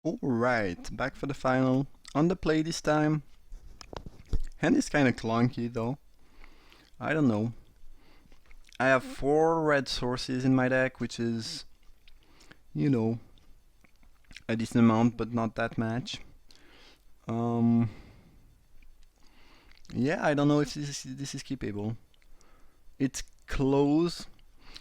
Alright, back for the final. On the play this time. Hand is kinda clunky though. I don't know. I have 4 red sources in my deck, which is, you know, a decent amount, but not that much. Um, yeah, I don't know if this is keepable. It's close.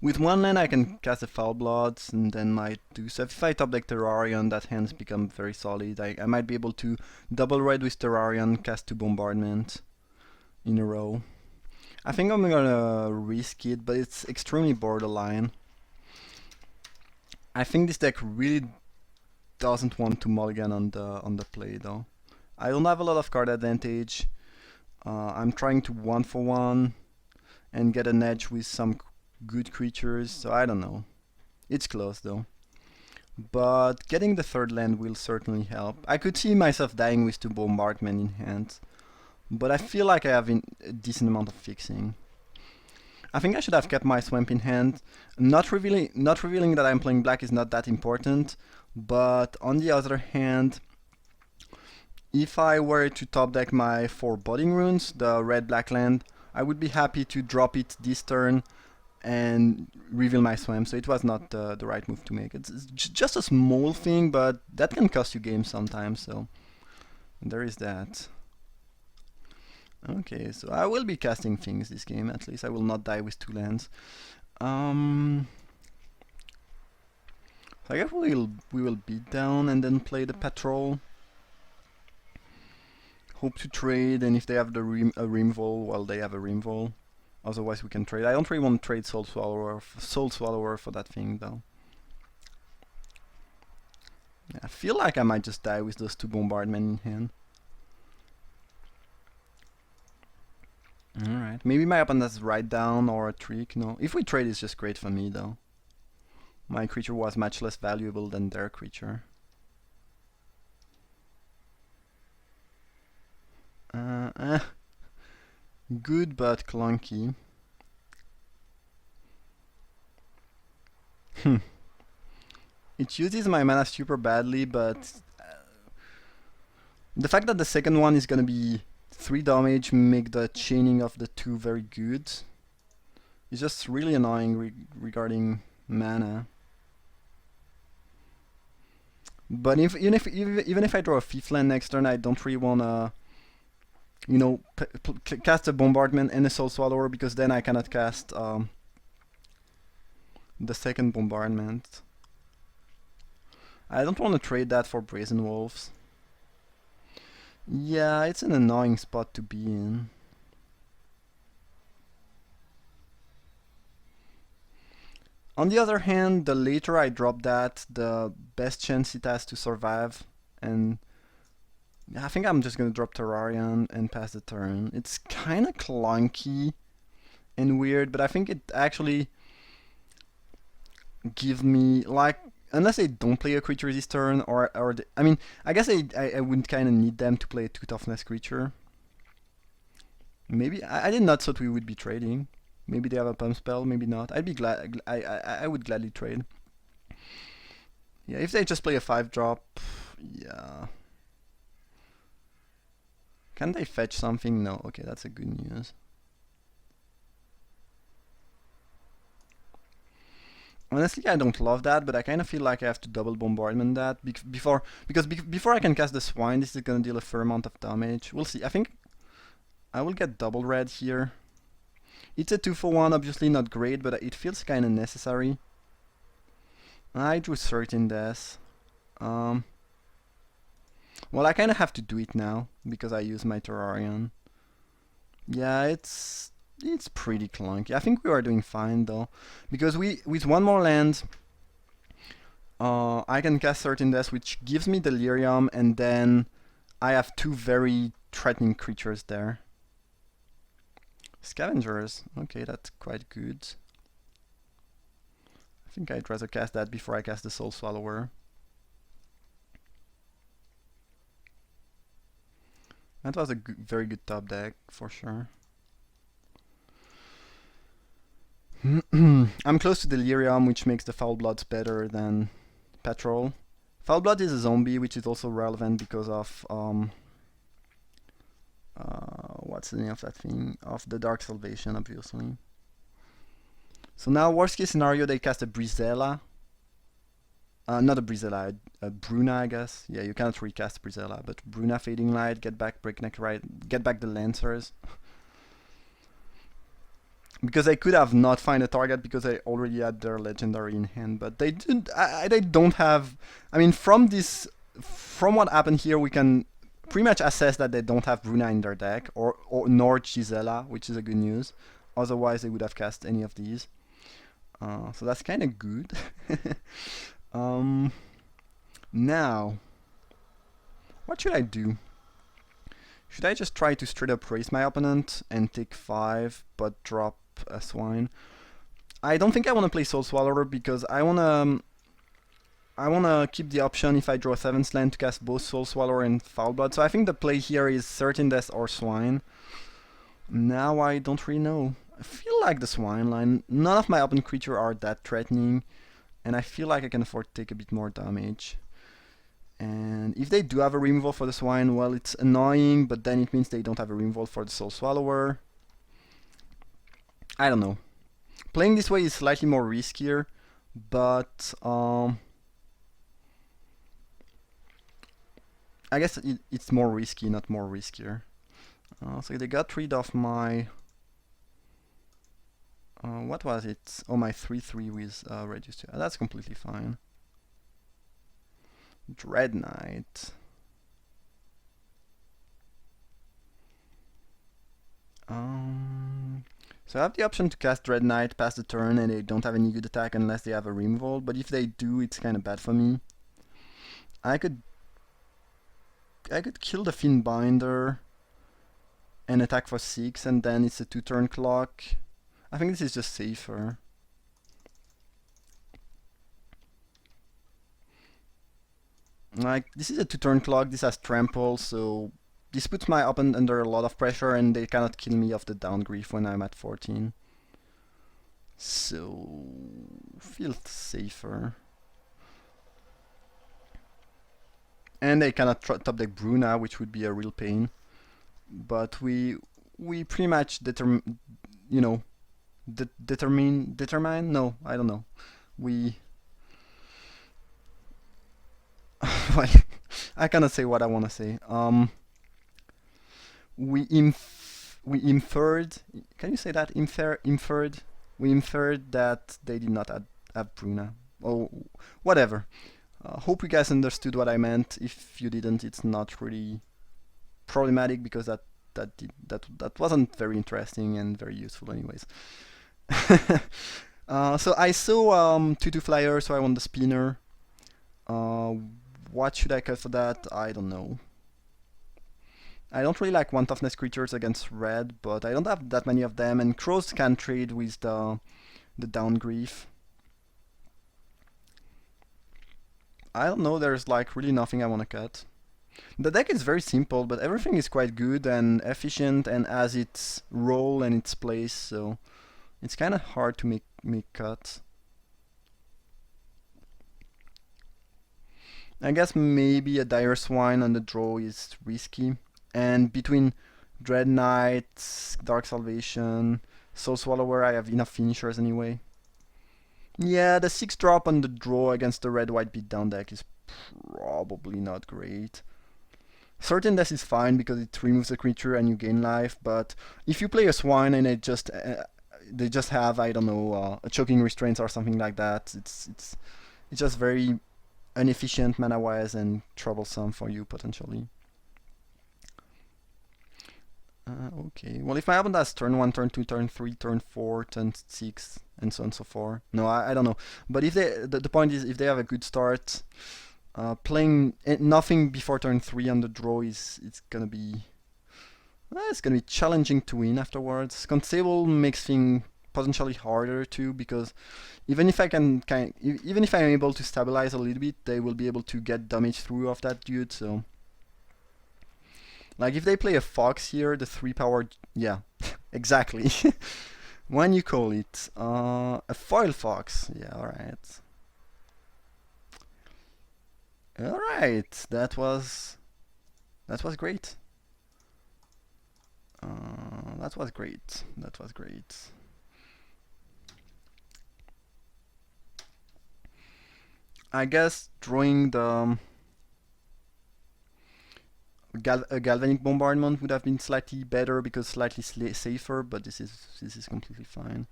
With one land I can cast the Foul Bloods and then might do so. If I top deck Terrarion, that hand's become very solid. I might be able to double red with Terrarion, cast 2 Bombardment in a row. I think I'm gonna risk it, but it's extremely borderline. I think this deck really doesn't want to mulligan on the play though. I don't have a lot of card advantage. I'm trying to 1-for-1 and get an edge with some good creatures, so I don't know. It's close though. But getting the third land will certainly help. I could see myself dying with 2 Bombardment in hand, but I feel like I have a decent amount of fixing. I think I should have kept my Swamp in hand. Not revealing that I'm playing black is not that important, but on the other hand, if I were to top deck my 4 Budding Runes, the red-black land, I would be happy to drop it this turn and reveal my Swamp, so it was not the right move to make. It's just a small thing, but that can cost you games sometimes, so there is that. Okay, so I will be casting things this game, at least I will not die with 2 lands. So I guess we will beat down and then play the patrol. Hope to trade, and if they have a Rimvol, well, they have a Rimvol. Otherwise we can trade. I don't really want to trade Soul Swallower for that thing though. Yeah, I feel like I might just die with those 2 Bombardment in hand. Alright, maybe my opponent has Write Down or a Trick. No, if we trade, it's just great for me though. My creature was much less valuable than their creature. Good but clunky. It uses my mana super badly, but the fact that the second one is gonna be 3 damage make the chaining of the 2 very good. It's just really annoying regarding mana. But even if I draw a 5th land next turn, I don't really wanna, you know, cast a Bombardment and a Soul Swallower, because then I cannot cast the second Bombardment. I don't want to trade that for Brazen Wolves. Yeah, it's an annoying spot to be in. On the other hand, the later I drop that, the best chance it has to survive, and I think I'm just gonna drop Terrarion and pass the turn. It's kinda clunky and weird, but I think it actually gives me, like, unless they don't play a creature this turn, I mean, I guess I wouldn't kinda need them to play a 2 toughness creature. Maybe, I did not thought we would be trading. Maybe they have a pump spell, maybe not. I'd be glad, I would gladly trade. Yeah, if they just play a 5-drop, yeah. Can they fetch something? No, okay, that's a good news. Honestly, I don't love that, but I kind of feel like I have to double Bombardment that before I can cast the Swine, this is gonna deal a fair amount of damage. We'll see. I think I will get double red here. It's a 2-for-1, obviously not great, but it feels kind of necessary. I drew Certain Death. Well, I kind of have to do it now because I use my Terrarion. Yeah, it's pretty clunky. I think we are doing fine though, because with one more land, I can cast Certain Death, which gives me Delirium, and then I have 2 very threatening creatures there. Scavengers, okay, that's quite good. I think I'd rather cast that before I cast the Soul Swallower. That was a very good top deck, for sure. I'm close to Delirium, which makes the Foul Bloods better than Patrol. Foul Blood is a zombie, which is also relevant because of what's the name of that thing? Of the Dark Salvation, obviously. So now, worst case scenario, they cast a Brizella. Not a Brizella, a Bruna, I guess. Yeah, you cannot recast Brizella, but Bruna, Fading Light, get back Breakneck Ride, get back the Lancers. Because I could have not find a target because I already had their legendary in hand, but they didn't. They don't have. I mean, from what happened here, we can pretty much assess that they don't have Bruna in their deck, or nor Gisela, which is a good news. Otherwise, they would have cast any of these. So that's kind of good. Now, what should I do? Should I just try to straight up raise my opponent and take 5, but drop a Swine? I don't think I want to play Soul Swallower because I wanna keep the option if I draw a 7th land to cast both Soul Swallower and Foul Blood. So I think the play here is Certain Death or Swine. Now I don't really know. I feel like the Swine line. None of my open creatures are that threatening, and I feel like I can afford to take a bit more damage. And if they do have a removal for the Swine, well, it's annoying, but then it means they don't have a removal for the Soul Swallower. I don't know. Playing this way is slightly more riskier, but I guess it's more risky, not more riskier. So they got rid of my... what was it? Oh, my 3/3 with Register. That's completely fine. Dread Knight. So I have the option to cast Dread Knight pass the turn, and they don't have any good attack unless they have a removal. But if they do, it's kind of bad for me. I could kill the Fiendbinder and attack for 6, and then it's a 2-turn clock. I think this is just safer. Like, this is a 2-turn clock, this has trample, so this puts my opponent under a lot of pressure, and they cannot kill me off the Downgrief when I'm at 14. So, feels safer. And they cannot top deck Bruna, which would be a real pain. But we pretty much determine, you know, determine? No, I don't know. Well, I cannot say what I want to say. We inferred. Can you say that? Inferred. We inferred that they did not have Bruna. Oh, whatever. Hope you guys understood what I meant. If you didn't, it's not really problematic because that wasn't very interesting and very useful, anyways. So I saw 2/2 flyer, so I want the spinner. What should I cut for that? I don't know. I don't really like 1 toughness creatures against red, but I don't have that many of them, and crows can trade with the Downgrief. I don't know, there's like really nothing I want to cut. The deck is very simple, but everything is quite good and efficient and has its role and its place, so it's kind of hard to make cuts. I guess maybe a Dire Swine on the draw is risky. And between Dread Knight, Dark Salvation, Soul Swallower, I have enough finishers anyway. Yeah, the 6-drop on the draw against the red-white beatdown deck is probably not great. Certain Death is fine because it removes the creature and you gain life, but if you play a Swine and they just have, I don't know, a Choking Restraints or something like that, it's just very inefficient mana-wise and troublesome for you potentially. Okay, well, if my opponent has turn 1, turn 2, turn 3, turn 4, turn 6, and so on and so forth. No, I don't know. But if they, the point is, if they have a good start, playing nothing before turn 3 on the draw it's gonna be challenging to win afterwards. Constable makes things potentially harder too, because even if even if I'm able to stabilize a little bit, they will be able to get damage through of that dude. So. Like, if they play a fox here, the 3-power... Yeah, exactly. When you call it. A foil fox. Yeah, alright. Alright, that was great. That was great. That was great. I guess drawing the a galvanic bombardment would have been slightly better because slightly safer, but this is completely fine.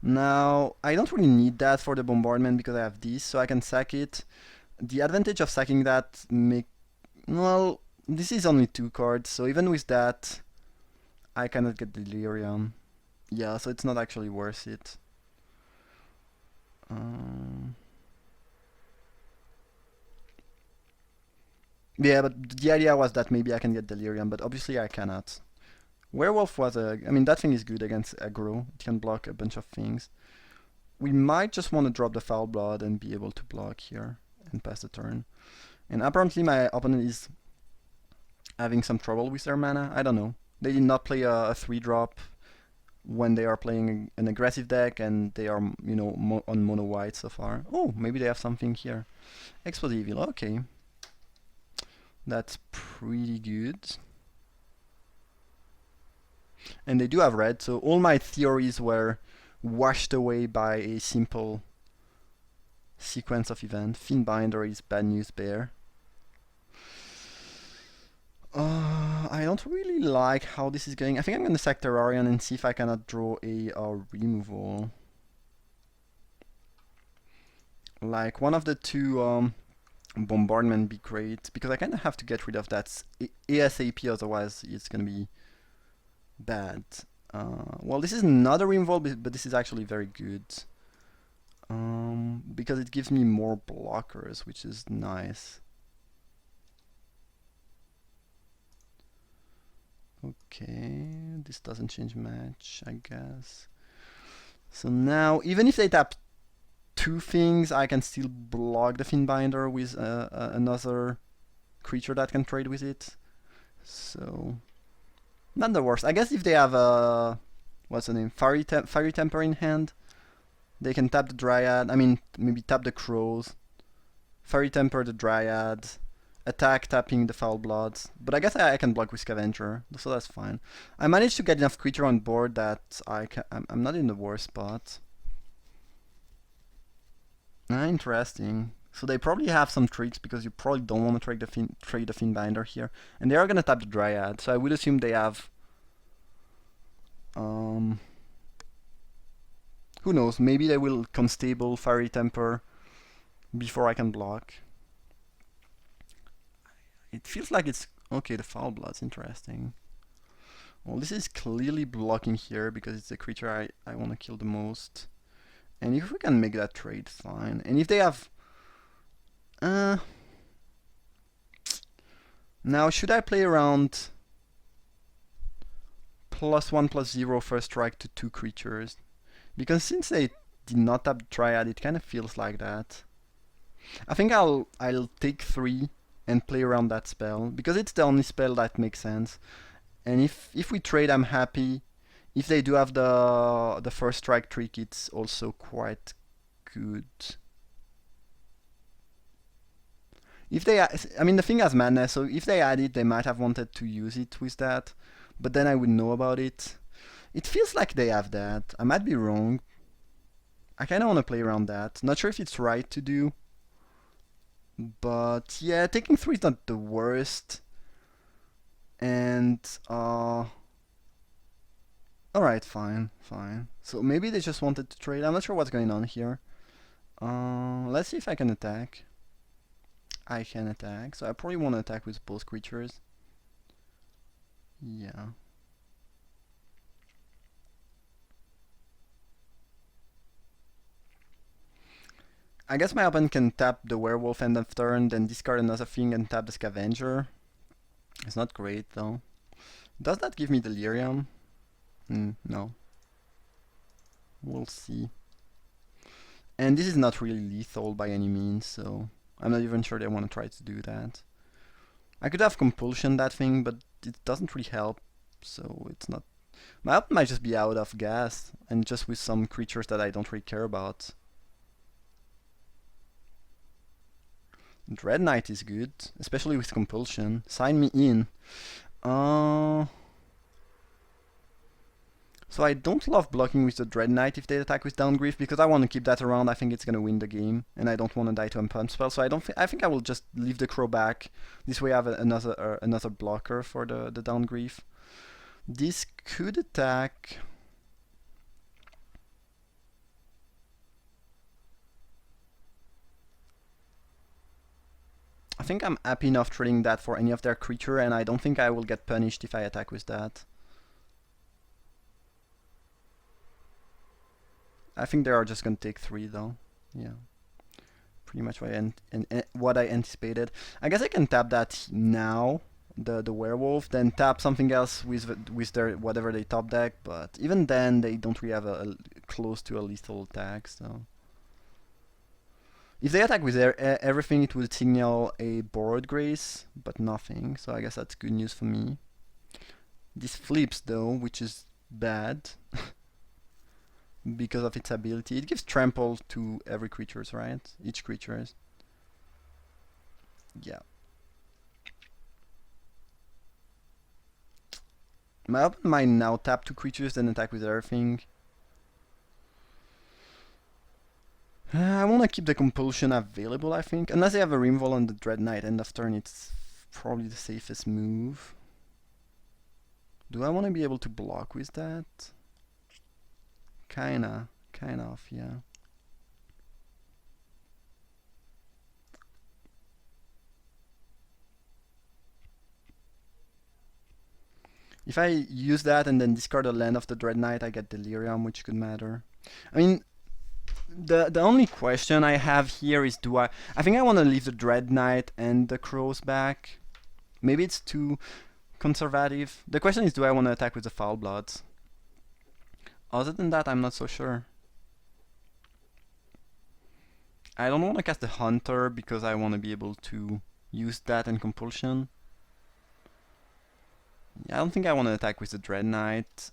Now I don't really need that for the bombardment because I have this, so I can sack it. The advantage of sacking that well, this is only 2 cards, so even with that, I cannot get Delirium. Yeah, so it's not actually worth it. Yeah, but the idea was that maybe I can get Delirium, but obviously I cannot. Werewolf was I mean, that thing is good against aggro. It can block a bunch of things. We might just want to drop the Foul Blood and be able to block here and pass the turn. And apparently my opponent is having some trouble with their mana. I don't know. They did not play a 3-drop when they are playing an aggressive deck and they are, you know, on mono white so far. Oh, maybe they have something here. Explosive Evil, okay. That's pretty good. And they do have red, so all my theories were washed away by a simple sequence of events. Fiendbinder is bad news bear. I don't really like how this is going. I think I'm gonna sack Terrarion and see if I cannot draw a removal. Like one of the two bombardment be great, because I kind of have to get rid of that ASAP, otherwise it's gonna be bad. Well, this is not a removal, but this is actually very good. Because it gives me more blockers, which is nice. Okay, this doesn't change match, I guess. So now, even if they tap 2 things, I can still block the Fiendbinder with another creature that can trade with it. So, not the worst. I guess if they have a what's the name, Fiery Temper in hand, they can tap the Dryad. I mean, maybe tap the Crows, Fiery Temper the Dryad, attack tapping the Foul Bloods. But I guess I can block with Scavenger, so that's fine. I managed to get enough creature on board that I'm not in the worst spot. Interesting. So they probably have some tricks because you probably don't want to trade the Fiendbinder here. And they are gonna tap the Dryad, so I would assume they have who knows, maybe they will Constable, Fiery Temper before I can block. It feels like it's okay, the Foul Blood's interesting. Well, this is clearly blocking here because it's the creature I want to kill the most. And if we can make that trade, fine. And if they have now, should I play around +1/+0 first strike to 2 creatures? Because since they did not tap Triad, it kind of feels like that. I think I'll take 3 and play around that spell, because it's the only spell that makes sense. And if we trade, I'm happy. If they do have the first strike trick, it's also quite good. If they, I mean, the thing has madness, so if they add it, they might have wanted to use it with that, but then I would know about it. It feels like they have that. I might be wrong. I kind of want to play around that. Not sure if it's right to do, but yeah, taking 3 is not the worst. And alright, fine. So maybe they just wanted to trade. I'm not sure what's going on here. Let's see if I can attack. I can attack, so I probably want to attack with both creatures. Yeah. I guess my opponent can tap the Werewolf end of turn, then discard another thing and tap the Scavenger. It's not great though. Does that give me Delirium? No. We'll see. And this is not really lethal by any means, so I'm not even sure they want to try to do that. I could have Compulsion that thing, but it doesn't really help, so it's not... My opponent might just be out of gas, and just with some creatures that I don't really care about. Dread Knight is good, especially with compulsion. Sign me in. So I don't love blocking with the Dread Knight if they attack with Downgrief because I want to keep that around. I think it's gonna win the game, and I don't want to die to a punch spell. So I think I will just leave the Crow back. This way I have another blocker for the Downgrief. This could attack. I think I'm happy enough trading that for any of their creature, and I don't think I will get punished if I attack with that. I think they are just gonna take 3 though. Yeah, pretty much what I anticipated. I guess I can tap that now, the werewolf, then tap something else with their whatever they top deck. But even then, they don't really have a close to a lethal attack. So if they attack with everything, it will signal a Borrowed Grace, but nothing. So I guess that's good news for me. This flips though, which is bad. Because of its ability. It gives trample to every creatures, right? Each creatures. Yeah. My opponent might now tap 2 creatures, then attack with everything. I want to keep the compulsion available, I think. Unless they have a removal on the Dread Knight end of turn, it's probably the safest move. Do I want to be able to block with that? Kind of, yeah. If I use that and then discard a land of the Dread Knight, I get Delirium, which could matter. I mean, the only question I have here is I think I want to leave the Dread Knight and the Crows back. Maybe it's too conservative. The question is, do I want to attack with the Foul Bloods? Other than that, I'm not so sure. I don't want to cast the Hunter because I want to be able to use that and Compulsion. Yeah, I don't think I want to attack with the Dread Knight.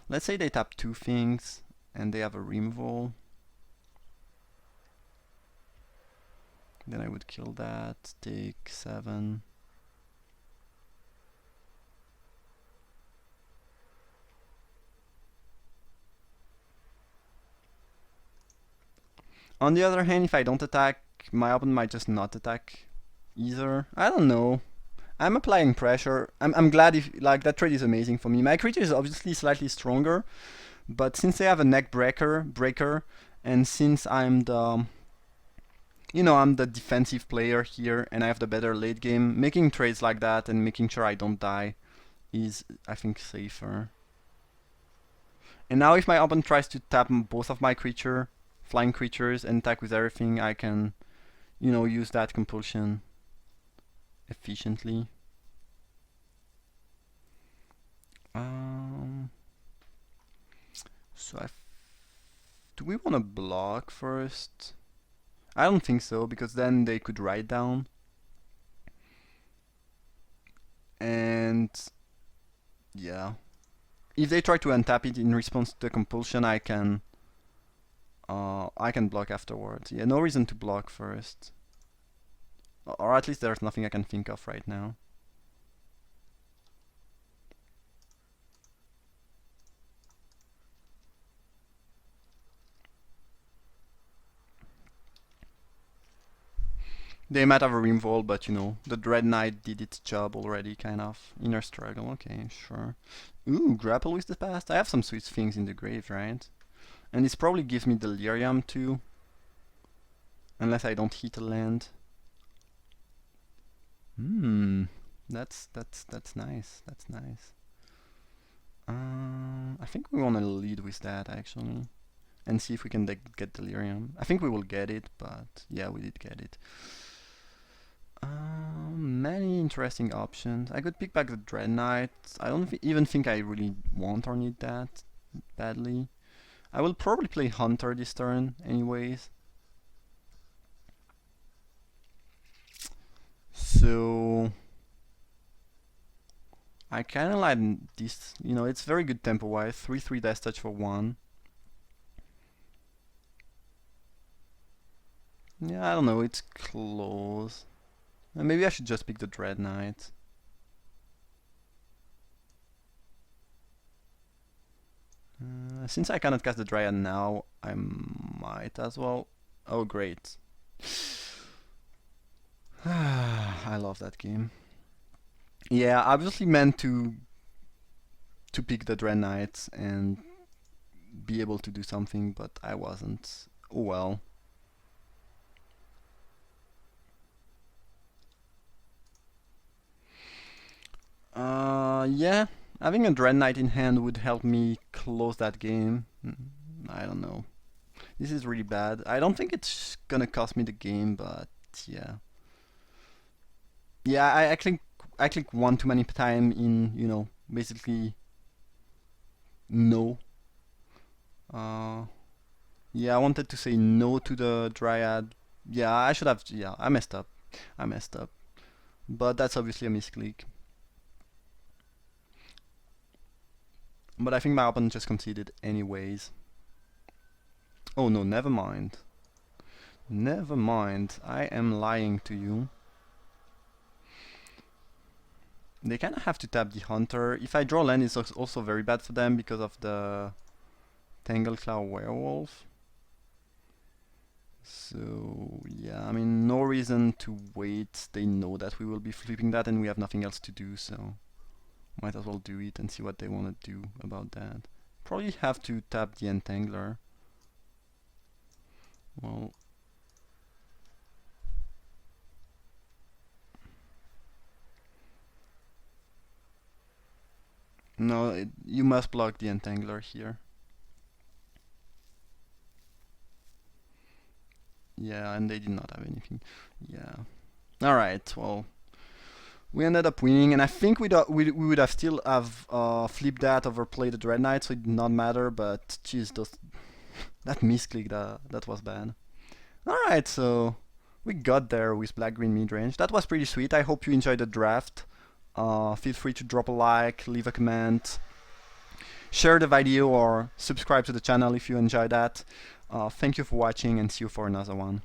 Let's say they tap 2 things and they have a removal. Then I would kill that, take 7. On the other hand, if I don't attack, my opponent might just not attack either. I don't know. I'm applying pressure. I'm glad if that trade is amazing for me. My creature is obviously slightly stronger, but since they have a neck breaker, and since I'm the I'm the defensive player here and I have the better late game, making trades like that and making sure I don't die is, I think, safer. And now if my opponent tries to tap both of my flying creatures and attack with everything, I can, use that compulsion efficiently. So do we want to block first? I don't think so, because then they could write down. And yeah, if they try to untap it in response to the compulsion, I can block afterwards. Yeah, no reason to block first. Or at least there's nothing I can think of right now. They might have a removal, but the Dread Knight did its job already, kind of. Inner Struggle, okay, sure. Ooh, Grapple with the Past. I have some sweet things in the grave, right? And this probably gives me Delirium too. Unless I don't hit a land. That's nice. That's nice. I think we want to lead with that actually, and see if we can get Delirium. I think we will get it, but yeah, we did get it. Many interesting options. I could pick back the Dread Knight. I don't even think I really want or need that badly. I will probably play Hunter this turn anyways. So I kinda like this, it's very good tempo wise. 3/3 Death Touch for 1. Yeah, I don't know, it's close. Maybe I should just pick the Dread Knight. Since I cannot cast the Dryad now, I might as well. Oh, great. I love that game. Yeah, I obviously meant to pick the Dread Knight and be able to do something, but I wasn't. Oh well. Yeah, having a Dread Knight in hand would help me close that game. I don't know. This is really bad. I don't think it's gonna cost me the game, but yeah. Yeah, I click one too many time in, basically no. Uh, yeah, I wanted to say no to the Dryad. Yeah, I should have. Yeah, I messed up. I messed up. But that's obviously a misclick. But I think my opponent just conceded anyways. Oh no, never mind. Never mind. I am lying to you. They kind of have to tap the Hunter. If I draw land, it's also very bad for them because of the Tangleclaw Werewolf. So yeah, I mean, no reason to wait. They know that we will be flipping that and we have nothing else to do, so might as well do it and see what they want to do about that. Probably have to tap the Entangler. Well, no, you must block the Entangler here. Yeah, and they did not have anything. Yeah. Alright, well, we ended up winning, and I think we would have still have flipped that over play the Dread Knight, so it did not matter, but jeez, that misclick, that was bad. Alright, so we got there with black-green midrange. That was pretty sweet. I hope you enjoyed the draft. Feel free to drop a like, leave a comment, share the video, or subscribe to the channel if you enjoyed that. Thank you for watching, and see you for another one.